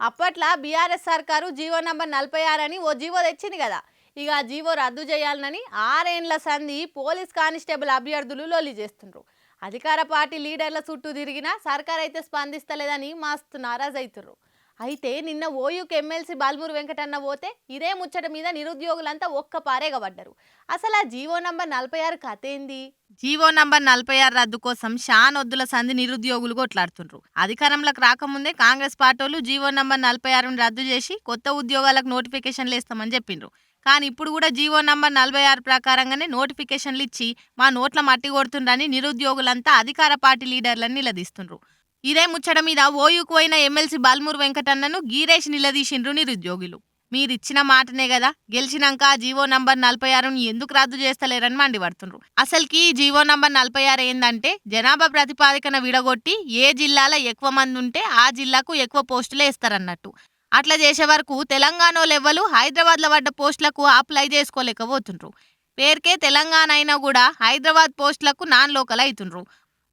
అప్పట్లో బీఆర్ఎస్ సర్కారు GO number 46 అని ఓ జీవో తెచ్చింది కదా. ఇక ఆ జీవో రద్దు చేయాలని 6 ఏండ్ల సంధి పోలీస్ కానిస్టేబుల్ అభ్యర్థులు లొల్లి చేస్తుండ్రు. అధికార పార్టీ లీడర్ల చుట్టూ తిరిగినా సర్కార్ అయితే స్పందిస్తలేదని మస్తు నారాజ్ అవుతుర్రు. అయితే నిన్న ఓయూకి ఎమ్మెల్సీ బాల్మూరు వెంకటన్న పోతే ఇదే ముచ్చట మీద నిరుద్యోగులంతా ఒక్క పారేగా పడ్డారు. అసలు ఆ జీవో నంబర్ 46 కథ ఏంది? జీవో నంబర్ 46 రద్దు కోసం షానొద్దుల సంధి నిరుద్యోగులు కొట్లాడుతుండ్రు. అధికారంలోకి రాకముందే కాంగ్రెస్ పార్టీలు జీవో నంబర్ 46ను రద్దు చేసి కొత్త ఉద్యోగాలకు నోటిఫికేషన్లు ఇస్తామని చెప్పిండ్రు. కానీ ఇప్పుడు కూడా జీవో నంబర్ 46 ప్రకారంగానే నోటిఫికేషన్లు ఇచ్చి మా నోట్ల మట్టి కొడుతుండ్రని నిరుద్యోగులంతా అధికార పార్టీ లీడర్లను నిలదీస్తుండ్రు. ఇదే ముచ్చట మీద ఓయూకు పోయిన ఎమ్మెల్సీ బాల్మూరు వెంకటన్నను గీరేష్ నిలదీసిండ్రు నిరుద్యోగులు. మీరిచ్చిన మాటనే కదా, గెలిచినాక జీవో నంబర్ 46ను ఎందుకు రద్దు చేస్తలేరని మండిపడుతుండ్రు. అసలుకి జీవో నంబర్ 46 ఏందంటే జనాభా ప్రతిపాదికన విడగొట్టి ఏ జిల్లాలో ఎక్కువ మంది ఉంటే ఆ జిల్లాకు ఎక్కువ పోస్టులు వేస్తారన్నట్టు. అట్లా చేసే వరకు తెలంగాణలో ఎవ్వరు హైదరాబాద్లో పడ్డ పోస్టులకు అప్లై చేసుకోలేకపోతుండ్రు. పేరుకే తెలంగాణ అయినా కూడా హైదరాబాద్ పోస్టులకు నాన్ లోకల్ అవుతుండ్రు.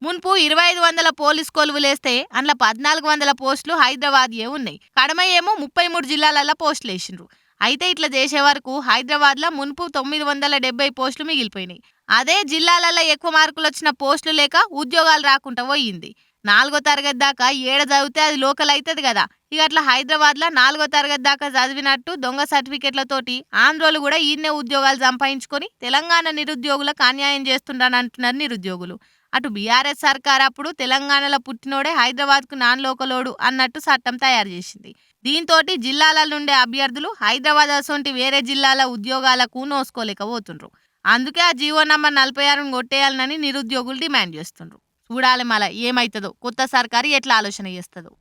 మున్పు 2500 పోలీస్ కొలువులేస్తే అందులో 1400 పోస్టులు హైదరాబాద్యే ఉన్నాయి. కడమ ఏమో 33 జిల్లాలలో పోస్టులు వేసిండ్రు. అయితే ఇట్లా చేసే వరకు హైదరాబాద్లో మున్పు 970 పోస్టులు మిగిలిపోయినాయి. అదే జిల్లాలలో ఎక్కువ మార్కులు వచ్చిన పోస్టులు లేక ఉద్యోగాలు రాకుండా పోయింది. 4వ తరగతి దాకా ఏడ చదివితే అది లోకల్ అవుతుంది కదా. ఇక అట్లా హైదరాబాద్లో 4వ తరగతి దాకా చదివినట్టు దొంగ సర్టిఫికెట్లతోటి ఆంధ్రోలు కూడా ఈయనే ఉద్యోగాలు సంపాదించుకొని తెలంగాణ నిరుద్యోగులకు అన్యాయం చేస్తుండని అంటున్నారు నిరుద్యోగులు. అటు బీఆర్ఎస్ సర్కార్ అప్పుడు తెలంగాణలో పుట్టినోడే హైదరాబాద్కు నాన్ లోకలోడు అన్నట్టు చట్టం తయారు చేసింది. దీంతో జిల్లాల నుండే అభ్యర్థులు హైదరాబాద్ అసొంటి వేరే జిల్లాల ఉద్యోగాలకు నోసుకోలేకపోతుండ్రు. అందుకే ఆ జీవో నంబర్ 46ను కొట్టేయాలని నిరుద్యోగులు డిమాండ్ చేస్తుండ్రు. చూడాలి మళ్ళీ ఏమవుతుందో, కొత్త సర్కారు ఎట్లా ఆలోచన చేస్తుందో.